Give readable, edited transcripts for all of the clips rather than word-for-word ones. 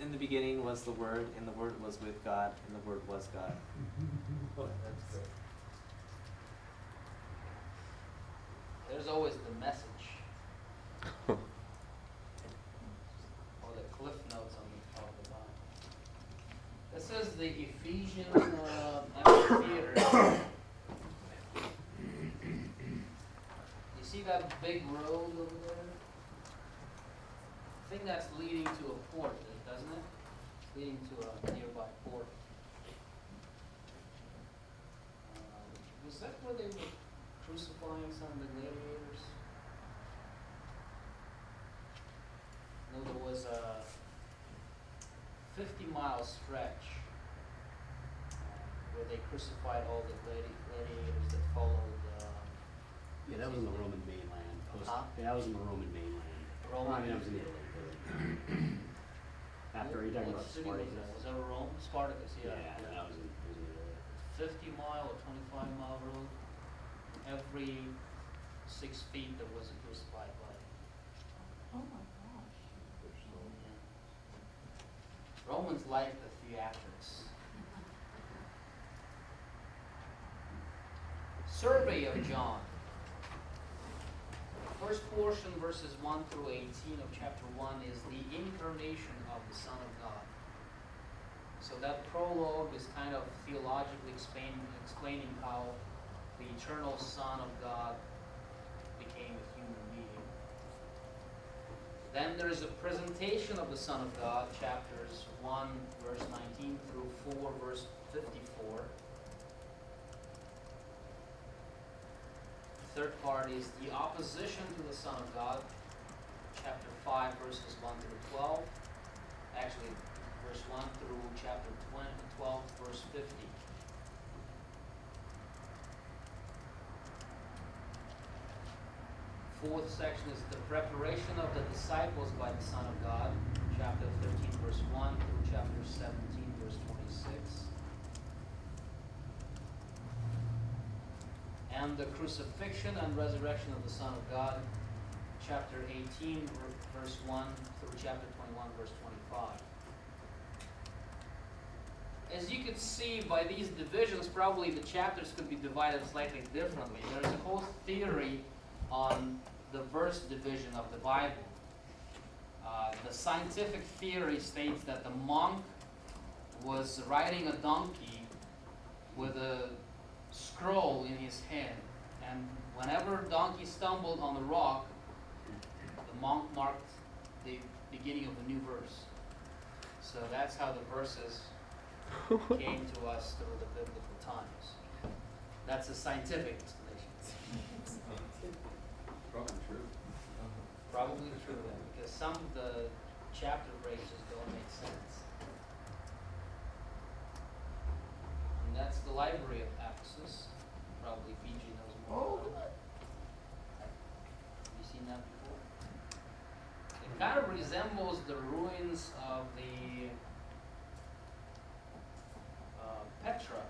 in the beginning was the Word, and the Word was with God, and the Word was God. Oh, that's good. There's always the message. Or the cliff notes on the bottom. This is the Ephesian amphitheater. You see that big road over there? I think that's leading to a port, doesn't it? It's leading to a nearby port. Was that where they were crucifying some of the gladiators? No, there was a 50-mile stretch where they crucified all the gladiators that followed. Yeah, that was in the Roman mainland. Huh? Yeah, that was in the Roman mainland. Roman. I mean, that was in Italy. After are you talking about What city was that? Spartacus? Was that Rome? Spartacus, yeah. That was in Italy. 50-mile or 25-mile road. Every 6 feet there was a crucified body. Oh my gosh. Romans liked the theatrics. Survey of John. First portion, verses 1 through 18 of chapter 1, is the incarnation of the Son of God. So that prologue is kind of theologically explaining how the eternal Son of God became a human being. Then there is a presentation of the Son of God, chapters 1, verse 19 through 4, verse 54. The third part is the opposition to the Son of God, chapter 5, verses 1 through 12. Actually, verse 1 through chapter 12, verse 50. Fourth section is the preparation of the disciples by the Son of God, chapter 13, verse 1 through chapter 17, verse 26. And the crucifixion and resurrection of the Son of God, chapter 18, verse 1 through chapter 21, verse 25. As you can see by these divisions, probably the chapters could be divided slightly differently. There's a whole theory on the verse division of the Bible. The scientific theory states that the monk was riding a donkey with a scroll in his hand, and whenever donkey stumbled on the rock, the monk marked the beginning of a new verse. So that's how the verses came to us through the biblical times. That's a scientific explanation. Probably true. Probably true then, because some of the chapter breaks just don't make sense. And that's the library of Ephesus. Probably PG knows more about it. Have you seen that before? It kind of resembles the ruins of the Petra,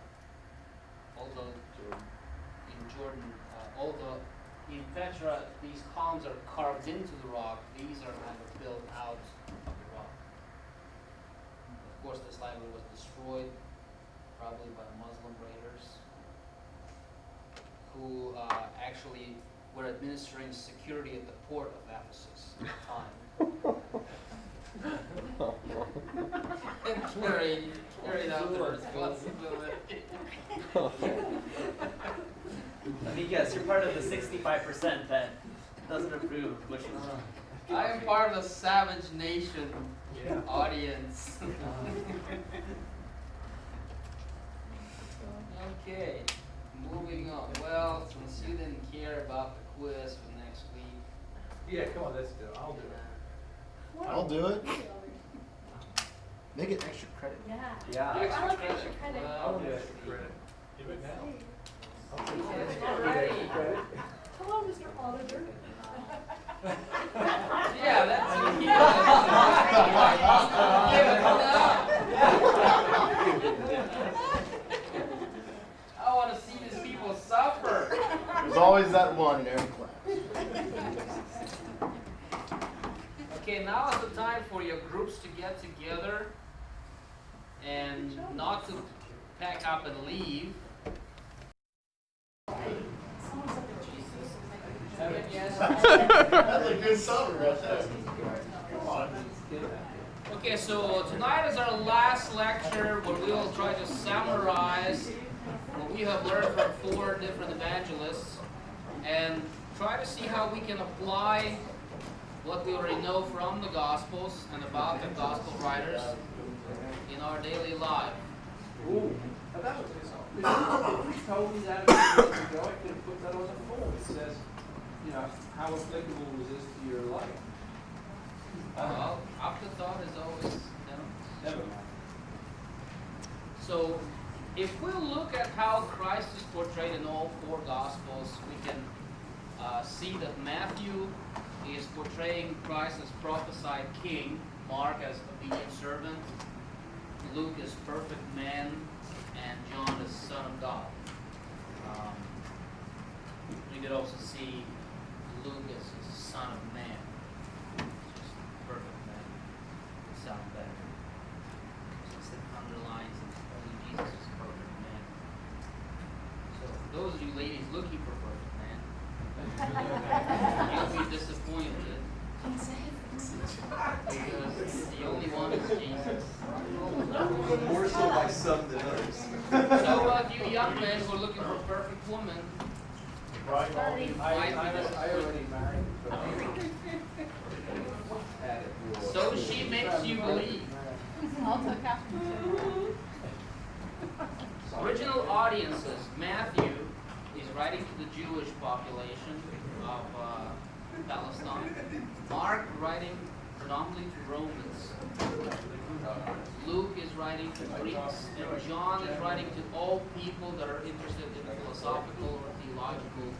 although in Jordan, although in Petra these columns are carved into the rock, these are kind of built out of the rock. Of course, this library was destroyed, probably by Muslim raiders, who actually were administering security at the port of Ephesus at the time. And carried out their responsibility. Let me guess, you're part of the 65% that doesn't approve of pushing. I am part of the Savage Nation Yeah. audience. Okay, moving on. Well, since you didn't care about the quiz for next week, Yeah, come on, let's do it. I'll do it. I'll do it. Make it extra credit. Yeah. Yeah. I like extra credit. Well, I'll do extra credit. Give it now. I'll do Okay, extra alrighty. credit. Hello, Mr. Auditor. Yeah, that's I want to see these people suffer. There's always that one in every class. Okay, now is the time for your group groups to get together and not to pack up and leave. That's a good summary right there. Come on. Okay, so tonight is our last lecture where we will try to summarize what we have learned from 4 different evangelists and try to see how we can apply what we already know from the Gospels and about the Gospel writers in our daily life. Ooh, that was if you told me that a few minutes ago, I could have put that on the form. It says, you know, how applicable was this to your life? Well, afterthought is always, Never mind. So, if we look at how Christ is portrayed in all 4 Gospels, we can see that Matthew is portraying Christ as prophesied king, Mark as obedient servant, Luke as perfect man, and John as son of God. We could also see Luke as the son of man, just perfect man. Would sound better. Since it underlines that only Jesus is a perfect man. So for those of you ladies looking for perfect man, you'll be disappointed because the only one is Jesus. More so by some than others. So if you young men who are looking for a perfect woman, Right. I already married. But so she makes you believe. I'll take after you. Original audiences, Matthew is writing to the Jewish population of Palestine. Mark writing predominantly to Romans. Luke is writing to Greeks. And John is writing to all people that are interested in philosophical or theological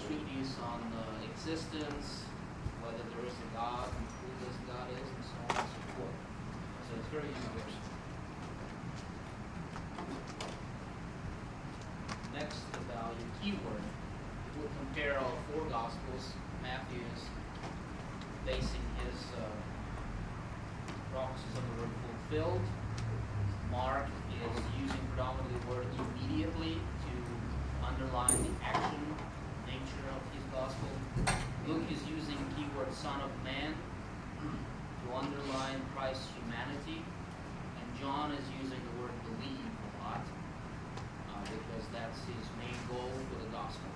treatise on existence, whether there is a God, and who this God is, and so on and so forth. So it's very universal. Next, the value keyword. We'll compare all 4 Gospels. Matthew is basing his prophecies on the word fulfilled. Mark is using predominantly the word immediately to underline the action nature of his gospel. Luke is using keyword son of man to underline Christ's humanity. And John is using the word believe a lot. Because that's his main goal for the gospel,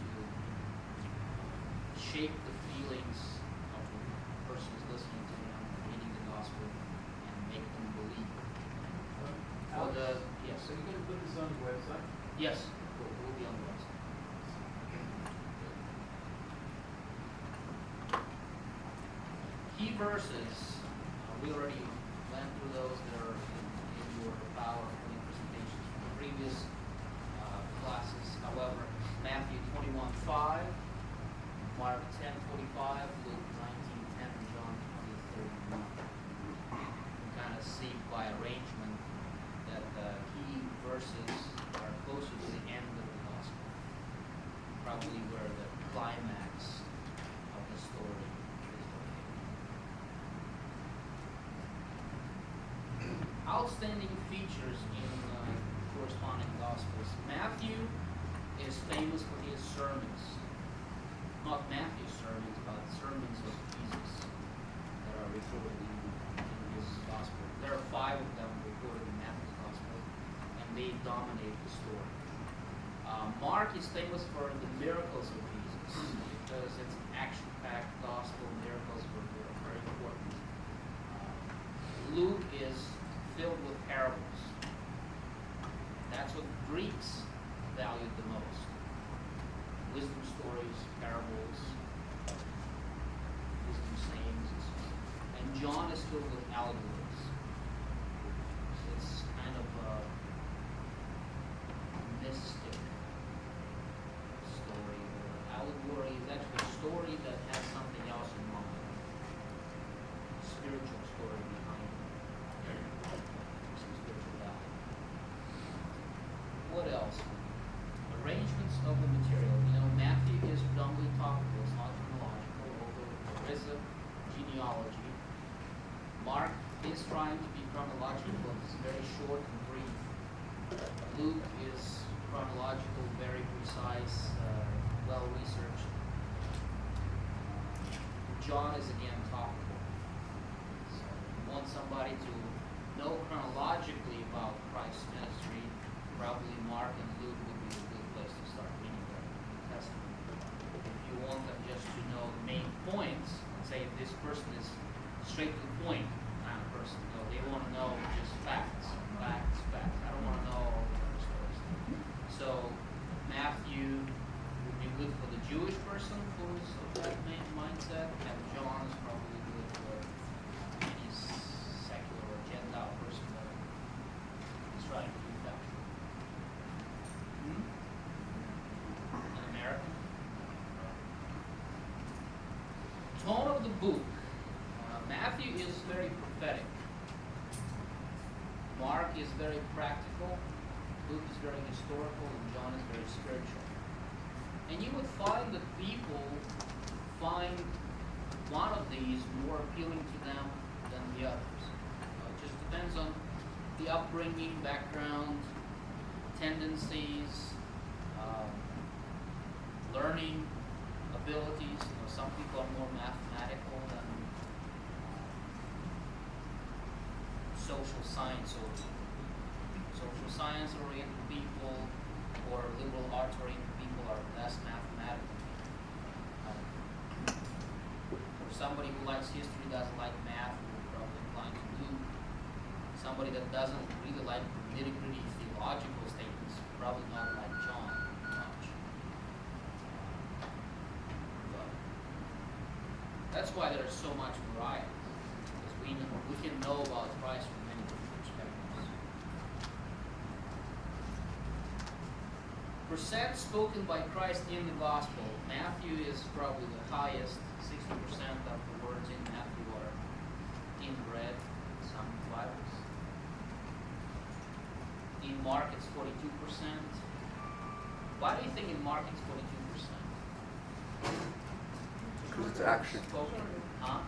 to shape the feelings of the person who's listening to him, reading the gospel, and make them believe. For the yes, so you're going to put this on the website? yes, we'll be on the website. Key verses. We already went through those. They're in your PowerPoint presentations from the previous classes. However, Matthew 21:5, Mark 10:45, Luke 19:10, and John 20:31. You kind of see by arrangement that the key verses are closer to the end of the gospel, probably where the climax of the story is located. Outstanding features in corresponding gospels. Matthew is famous for his sermons. Not Matthew's sermons, but sermons of Jesus that are recorded in his gospel. There are 5 of them recorded in Matthew's gospel, and they dominate the story. Mark is famous for the miracles of Jesus because it's an action-packed gospel. Miracles were very important. Luke is filled with parables. That's what Greeks valued the most. Wisdom stories, parables, wisdom sayings, and so on. And John is filled with allegories. It's kind of a mystic story. Allegory is actually a story that has something else in mind. Spiritual story behind it. Some spiritual value. What else? Arrangements of the material. You know, Matthew is predominantly topical, it's not chronological, although there is a genealogy. trying to be chronological, it's very short and brief. Luke is chronological, very precise, well researched. John is again topical. So if you want somebody to know chronologically about Christ's ministry, probably Mark and Luke would be a good place to start reading the New Testament. If you want them just to know the main points, and say if this person is straight to the point kind of person, no, they want to know just facts. I don't want to know all the other stories. So Matthew would be good for the Jewish person who's of that mindset, and John is probably good for any secular or Gentile person that is trying to do that. An American. Tone of the book. Matthew is very prophetic. Mark is very practical. Luke is very historical, and John is very spiritual. And you would find that people find one of these more appealing to them than the others. It just depends on the upbringing, background, tendencies, learning abilities. Some people are more mathematical than social science oriented. Social science oriented people or liberal arts oriented people are less mathematical. For somebody who likes history, doesn't like math, will probably incline to Luke. Somebody that doesn't really like nitty-gritty theological statements, probably not like John much. But that's why there's so much variety, because we can know about Christ from many different perspectives. Percent spoken by Christ in the gospel. Matthew is probably the highest. 60% of the words in Matthew are in red in some Bibles. In Mark it's 42%. Why do you think in Mark it's 42%? Because it's action. Spoken, huh?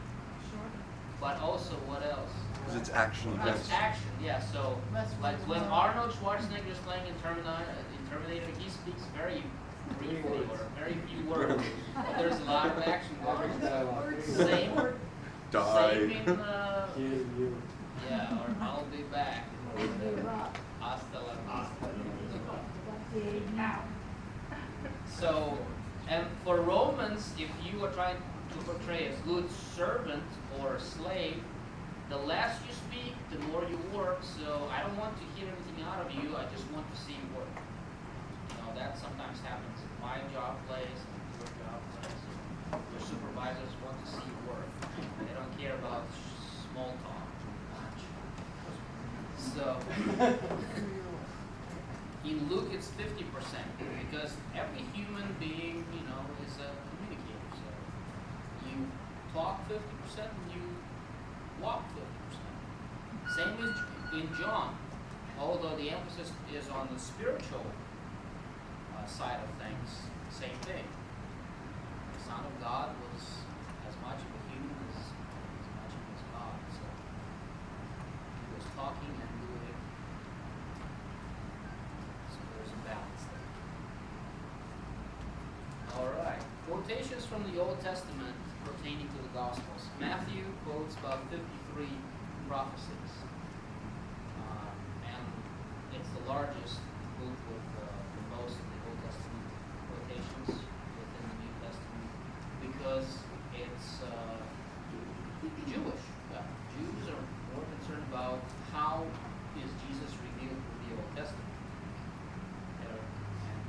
But also what else? Because it's action That's events. action, yeah. So, like when Arnold Schwarzenegger is playing in Terminator, he speaks very briefly or very few words, but there's a lot of action going on. Same in, yeah, or I'll be back. Hasta la vista. So, and for Romans, if you are trying to portray a good servant or a slave, the less you speak, the more you work. So I don't want to hear anything out of you. I just want to see you work. That sometimes happens in my job place, your job place. Your supervisors want to see you work. They don't care about small talk much. So in Luke it's 50% because every human being, is a communicator. So you talk 50% and you walk 50%. Same as in John, although the emphasis is on the spiritual side of things, same thing. The Son of God was as much of a human as much of his God. So he was talking and doing. So there's a balance there. Alright. Quotations from the Old Testament pertaining to the Gospels. Matthew quotes about 53 prophecies. And it's the largest book with most of the Old Testament quotations within the New Testament because it's Jewish. Jews are more concerned about how is Jesus revealed through the Old Testament. And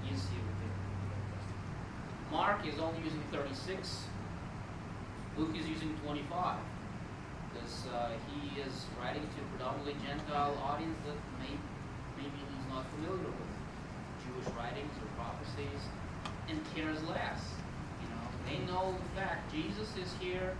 is he revealed through the Old Testament? Mark is only using 36. Luke is using 25. Because he is writing to a predominantly Gentile audience that maybe he's not familiar with Jewish writings or prophecies and cares less. They know the fact Jesus is here.